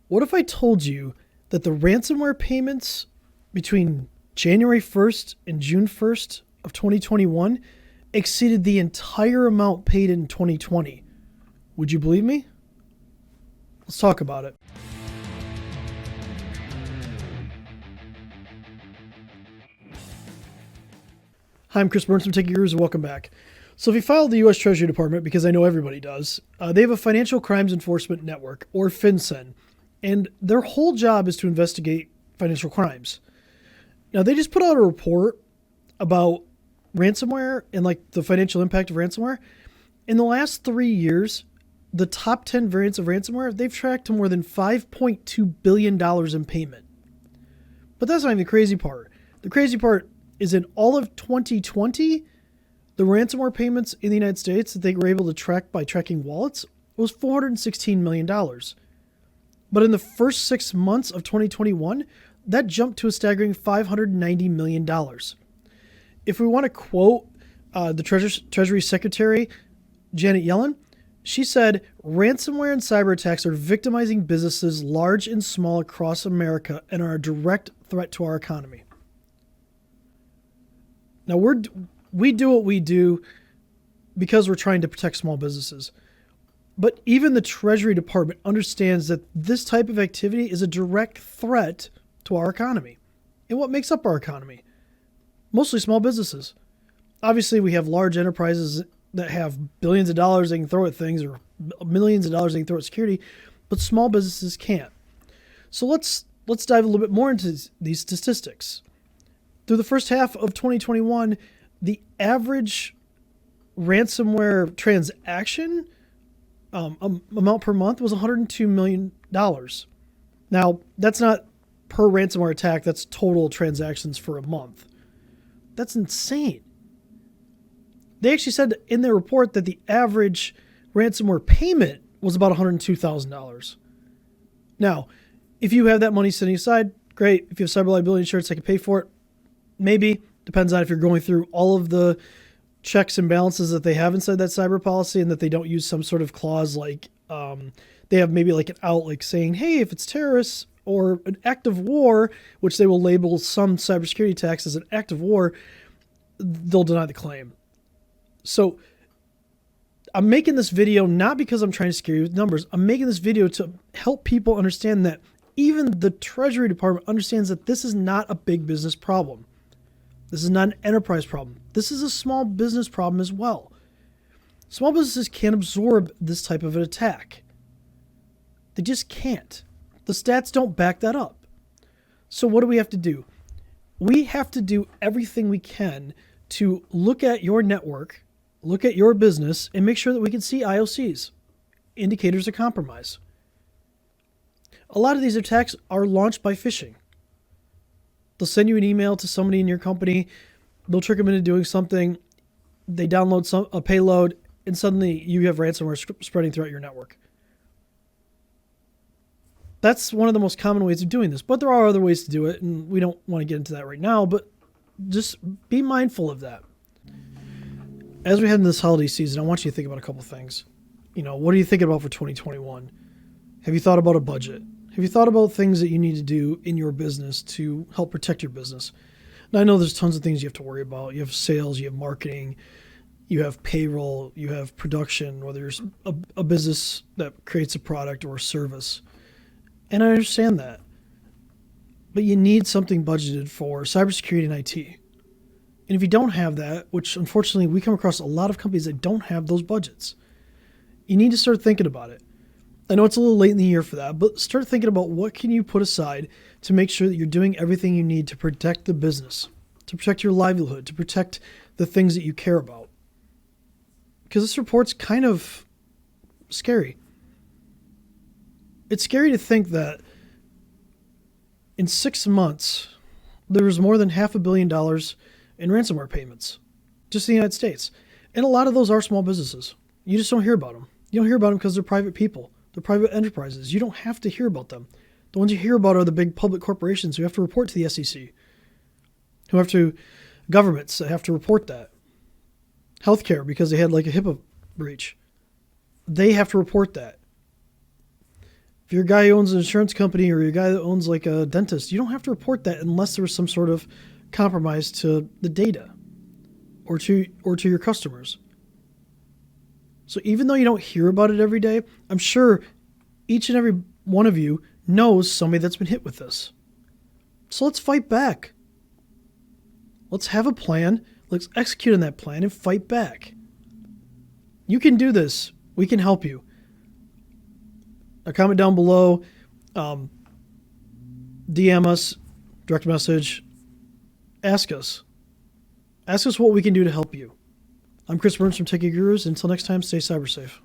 What if I told you that the ransomware payments between January 1st and June 1st of 2021 exceeded the entire amount paid in 2020? Would you believe me? Let's talk about it. Hi, I'm Chris Burns from Tech Gurus, and welcome back. So if you follow the U.S. Treasury Department, because I know everybody does, they have a Financial Crimes Enforcement Network, or FINCEN, and their whole job is to investigate financial crimes. Now, they just put out a report about ransomware and like the financial impact of ransomware. In the last 3 years, the top 10 variants of ransomware, they've tracked to more than $5.2 billion in payment. But that's not even the crazy part. The crazy part is in all of 2020, the ransomware payments in the United States that they were able to track by tracking wallets was $416 million. But in the first 6 months of 2021, that jumped to a staggering $590 million. If we want to quote the Treasury Secretary, Janet Yellen, she said, "Ransomware and cyber attacks are victimizing businesses large and small across America and are a direct threat to our economy." Now, we do what we do because we're trying to protect small businesses. But even the Treasury Department understands that this type of activity is a direct threat to our economy. And what makes up our economy? Mostly small businesses. Obviously, we have large enterprises that have billions of dollars they can throw at things or millions of dollars they can throw at security, but small businesses can't. So let's dive a little bit more into these statistics. Through the first half of 2021, the average ransomware transaction amount per month was $102 million. Now, that's not per ransomware attack, that's total transactions for a month. That's insane. They actually said in their report that the average ransomware payment was about $102,000. Now, if you have that money sitting aside, great. If you have cyber liability insurance that can pay for it, maybe. Depends on if you're going through all of the checks and balances that they have inside that cyber policy and that they don't use some sort of clause like they have maybe like an out like saying, hey, if it's terrorists or an act of war, which they will label some cybersecurity attacks as an act of war, they'll deny the claim. So I'm making this video not because I'm trying to scare you with numbers. I'm making this video to help people understand that even the Treasury Department understands that this is not a big business problem. This is not an enterprise problem. This is a small business problem as well. Small businesses can't absorb this type of an attack. They just can't. The stats don't back that up. So what do we have to do? We have to do everything we can to look at your network, look at your business, and make sure that we can see IOCs, indicators of compromise. A lot of these attacks are launched by phishing. They'll send you an email to somebody in your company. They'll trick them into doing something. They download a payload, and suddenly you have ransomware spreading throughout your network. That's one of the most common ways of doing this, but there are other ways to do it, and we don't want to get into that right now, but just be mindful of that. As we head into this holiday season, I want you to think about a couple things. What are you thinking about for 2021? Have you thought about a budget? Have you thought about things that you need to do in your business to help protect your business? Now, I know there's tons of things you have to worry about. You have sales, you have marketing, you have payroll, you have production, whether you're a business that creates a product or a service. And I understand that. But you need something budgeted for cybersecurity and IT. And if you don't have that, which unfortunately we come across a lot of companies that don't have those budgets, you need to start thinking about it. I know it's a little late in the year for that, but start thinking about what can you put aside to make sure that you're doing everything you need to protect the business, to protect your livelihood, to protect the things that you care about. Because this report's kind of scary. It's scary to think that in 6 months, there was more than $500 million in ransomware payments, just in the United States. And a lot of those are small businesses. You just don't hear about them. You don't hear about them because they're private people. They're private enterprises. You don't have to hear about them. The ones you hear about are the big public corporations who have to report to the SEC, governments that have to report that. Healthcare, because they had like a HIPAA breach. They have to report that. If you're a guy who owns an insurance company or you're a guy that owns like a dentist, you don't have to report that unless there was some sort of compromise to the data or to your customers. So even though you don't hear about it every day, I'm sure each and every one of you knows somebody that's been hit with this. So let's fight back. Let's have a plan. Let's execute on that plan and fight back. You can do this. We can help you. A comment down below. DM us, direct message. Ask us. Ask us what we can do to help you. I'm Chris Burns from Techie Gurus. Until next time, stay cyber safe.